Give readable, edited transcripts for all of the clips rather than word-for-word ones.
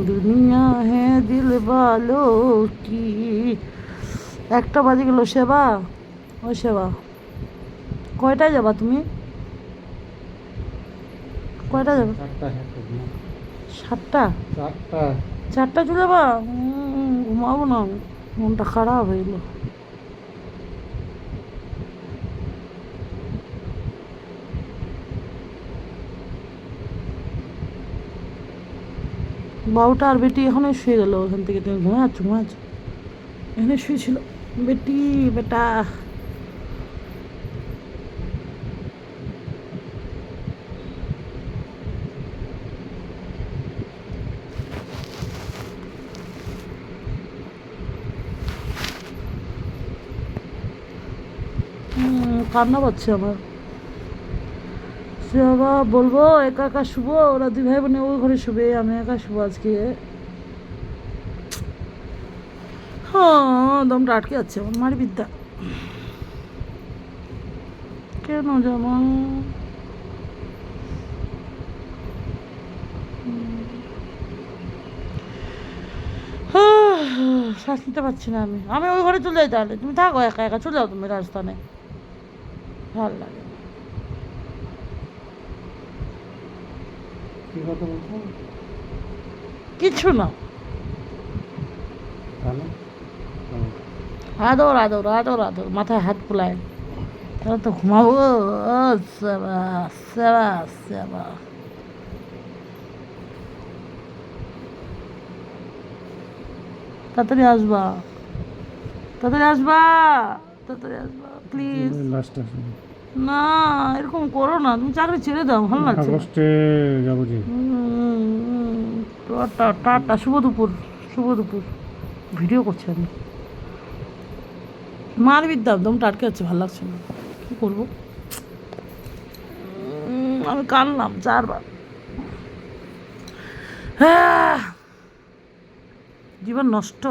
দুনিয়া হ্যাঁ দিল ভালো কি। 1টা বাজে গেল। সেবা, ও সেবা, কয়টায় যাবা তুমি? কয়টা যাবে? 7টা? 4টা চলে যাবা? ঘুমাবো না আমি, মনটা খারাপ হয়ে গেলো। বাবুটা আর বেটি এখানে শুয়ে গেল। ওখান থেকে তুমি ঘুমাচ্ছ? এখানে শুয়েছিল বেটি, বেটা। কান্না পাচ্ছে আমার। সে বাবা বলবো একা একা শুবো, ওরা 2 ভাই বোনে ওই ঘরে শুবে, আমি একা শুবো আজকে। হ্যাঁ, দমটা আটকে যাচ্ছে আমার, মারি বিদ্যা। কেন জামা? শ্বাস নিতে পারছি না আমি। আমি ওই ঘরে চলে যাই, তাহলে তুমি থাকো একা একা, চলে যাও তুমি রাজস্থানে, ভালো লাগে। কিছু না, আদর আদর আদর আদর, মাথায় হাত বুলায়, তাহলে তো ঘুমাবো। ও সেবা, সেবা, সেবা। তাড়াতাড়ি আসবা, তাড়াতাড়ি আসবা, তাড়াতাড়ি আসবা প্লিজ। না, এরকম করো না, তুমি চাকরি ছেড়ে দাও, ভালো লাগছে না। যাবো যে। টাটা টাটা, শুভ দুপুর, শুভ দুপুর। ভিডিও করছি আমি, মার বিদ্যা, দমটা আটকে যাচ্ছে, ভালো লাগছে না, কী করবো। আমি কানলাম 4বার। হ্যাঁ, জীবন নষ্ট।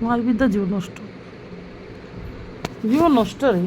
মার বিদ্যা, জীবন নষ্ট, জীবন নষ্ট রে।